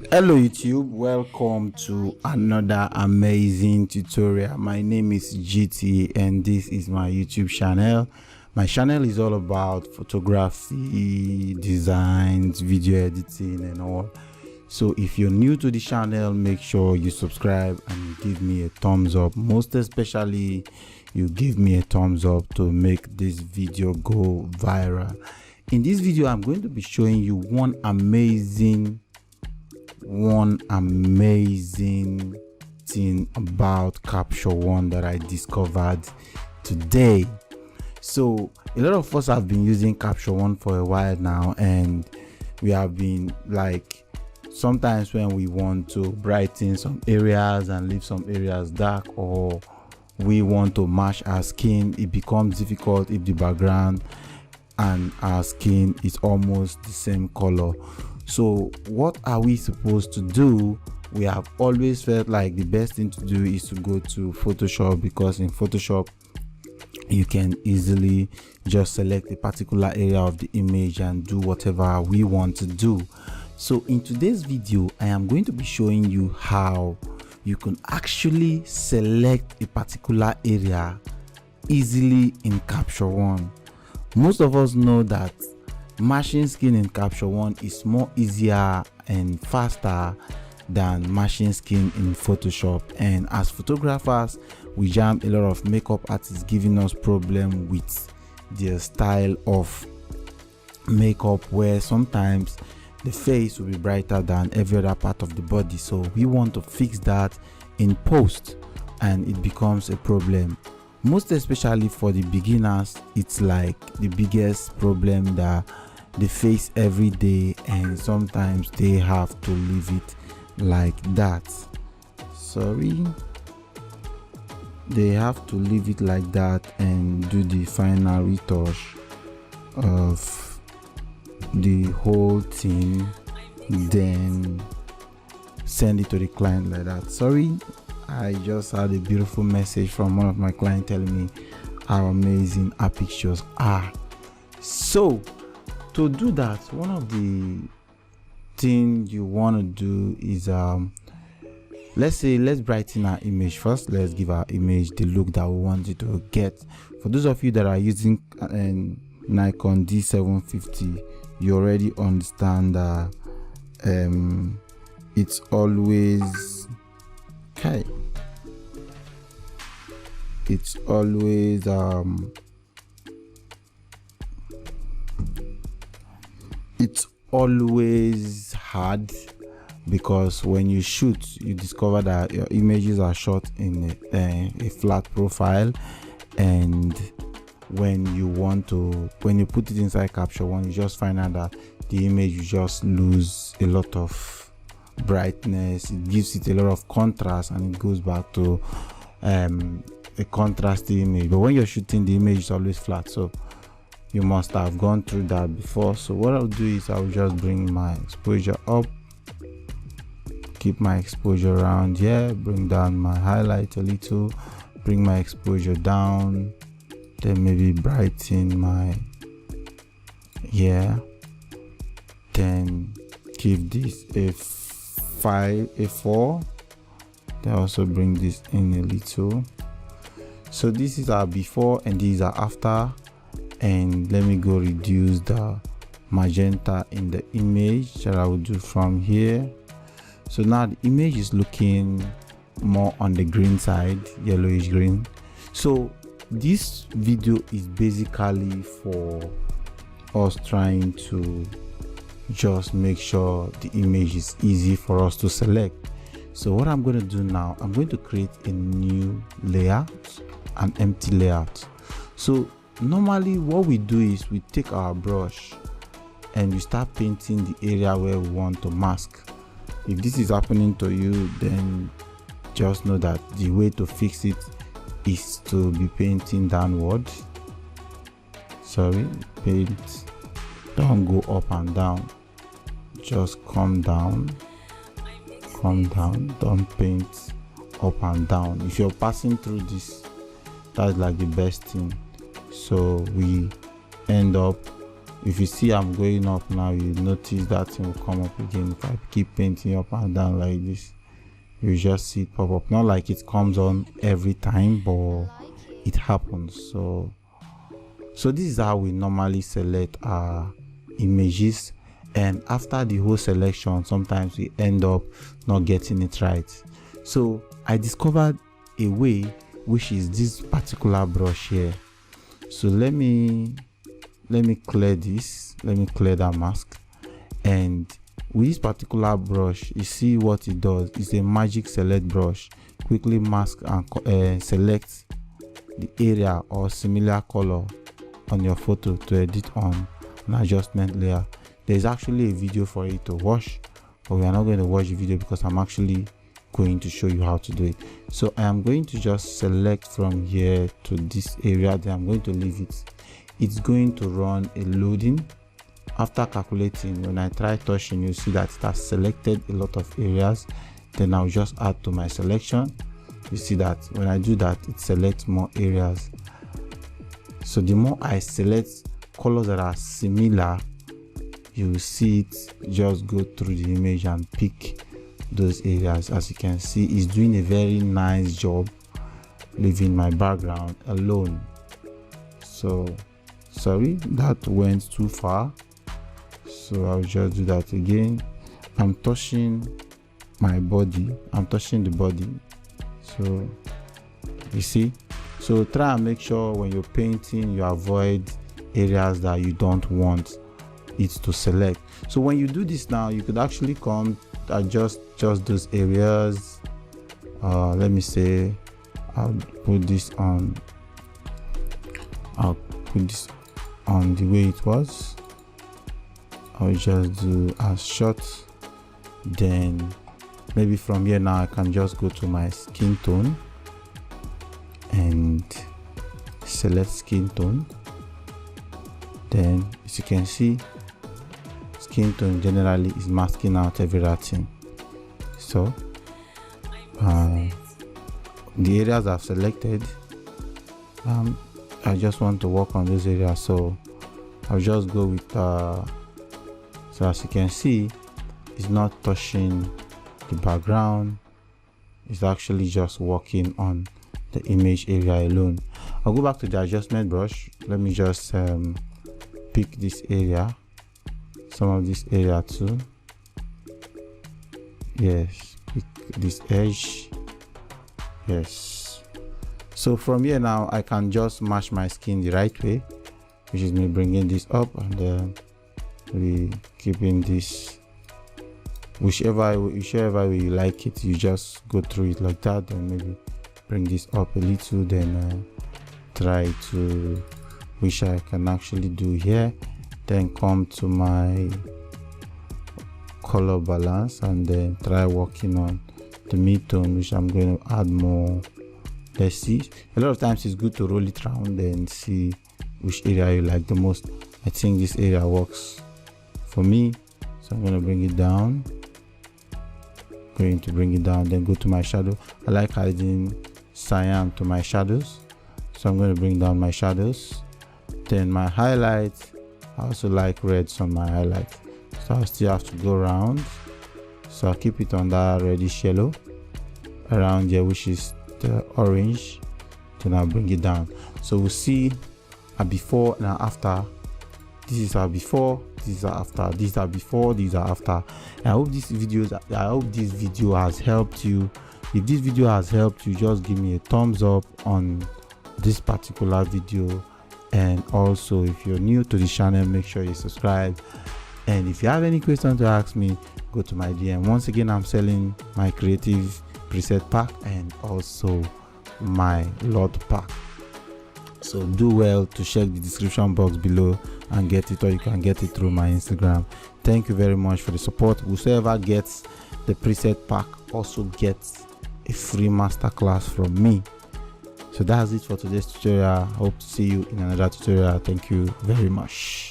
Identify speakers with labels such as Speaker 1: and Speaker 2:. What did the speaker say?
Speaker 1: Hello YouTube, welcome to another amazing tutorial. My name is Geetee and this is my YouTube channel. My channel is all about photography, designs, video editing and all. So if you're new to the channel, make sure you subscribe and give me a thumbs up. Most especially, you give me a thumbs up to make this video go viral. In this video, I'm going to be showing you one amazing thing about Capture One that I discovered today. So a lot of us have been using Capture One for a while now, and we have been like, sometimes when we want to brighten some areas and leave some areas dark, or we want to match our skin, it becomes difficult if the background and our skin is almost the same color. So what are we supposed to do? We have always felt like the best thing to do is to go to Photoshop, because in Photoshop you can easily just select a particular area of the image and do whatever we want to do. So in today's video, I am going to be showing you how you can actually select a particular area easily in Capture One. Most of us know that matching skin in Capture One is more easier and faster than matching skin in Photoshop, and as photographers we jam a lot of makeup artists giving us problem with their style of makeup, where sometimes the face will be brighter than every other part of the body. So we want to fix that in post, and it becomes a problem. Most especially for the beginners, it's like the biggest problem that they face every day, and sometimes they have to leave it like that. They have to leave it like that and do the final retouch of the whole thing, then send it to the client like that. Sorry, I just had a beautiful message from one of my clients telling me how amazing our pictures are. So to do that, one of the things you want to do is let's brighten our image first. Let's give our image the look that we want it to get. For those of you that are using Nikon D750, you already understand that it's always okay. It's always hard, because when you shoot, you discover that your images are shot in a flat profile, and when you put it inside Capture One, you just find out that the image, you just lose a lot of brightness. It gives it a lot of contrast, and it goes back to a contrasty image. But when you're shooting, the image is always flat, so you must have gone through that before. So what I'll do is I'll just bring my exposure up, keep my exposure around here, bring down my highlight a little, bring my exposure down, then maybe brighten my then give this a 5, a 4, then also bring this in a little. So this is our before and these are after, and let me go reduce the magenta in the image that I will do from here. So now the image is looking more on the green side, yellowish green. So this video is basically for us trying to just make sure the image is easy for us to select. So what I'm going to do now, I'm going to create a new layout, an empty layout. So normally what we do is we take our brush and we start painting the area where we want to mask. If this is happening to you, then just know that the way to fix it is to be painting downward. Paint, don't go up and down, just come down, don't paint up and down. If you're passing through this, that's like the best thing. So we end up if you see I'm going up now, you notice that thing will come up again. If I keep painting up and down like this, you just see it pop up. Not like it comes on every time, but it happens. So this is how we normally select our images, and after the whole selection, sometimes we end up not getting it right. So I discovered a way, which is this particular brush here. So let me clear this, let me clear that mask. And with this particular brush, you see what it does. It's a magic select brush. Quickly mask and select the area or similar color on your photo to edit on an adjustment layer. There's actually a video for it to watch, but we are not going to watch the video because I'm actually going to show you how to do it. So I am going to just select from here to this area, then I'm going to leave it. It's going to run a loading. After calculating, when I try touching, you see that it has selected a lot of areas. Then I'll just add to my selection. You see that when I do that, it selects more areas. So the more I select colors that are similar, you will see it just go through the image and pick those areas. As you can see, it's doing a very nice job leaving my background alone. So sorry, that went too far, so I'll just do that again. I'm touching my body, I'm touching the body. So you see, so try and make sure when you're painting you avoid areas that you don't want it to select. So when you do this now, you could actually come adjust just those areas. Let me say I'll put this on the way it was. I'll just do a shot, then maybe from here now I can just go to my skin tone and select skin tone. Then as you can see, skin tone generally is masking out everything. So the areas I've selected, I just want to work on those areas, so I'll just go with so as you can see, it's not touching the background, it's actually just working on the image area alone. I'll go back to the adjustment brush. Let me just pick this area, some of this area too. Yes, pick this edge. Yes. So from here now I can just match my skin the right way, which is me bringing this up and then we keeping this whichever way you like it. You just go through it like that, and maybe bring this up a little, then try to, which I can actually do here, then come to my color balance and then try working on the mid-tone, which I'm going to add more. Let's see, a lot of times it's good to roll it around and see which area you like the most. I think this area works for me, so I'm going to bring it down, then go to my shadow. I like adding cyan to my shadows, so I'm going to bring down my shadows. Then my highlights, I also like reds on my highlights, so I still have to go around, so I'll keep it on that reddish yellow around here, which is the orange. Then I'll bring it down. So we'll see a before and an after. This is our before, this is our after, these are before, these are after. I hope this video has helped you. If this video has helped you, just give me a thumbs up on this particular video, and also if you're new to the channel, make sure you subscribe. And if you have any questions to ask me, go to my DM. Once again, I'm selling my creative preset pack and also my lot pack, so do well to check the description box below and get it, or you can get it through my Instagram. Thank you very much for the support. Whoever gets the preset pack also gets a free masterclass from me. So that's it for today's tutorial. Hope to see you in another tutorial. Thank you very much.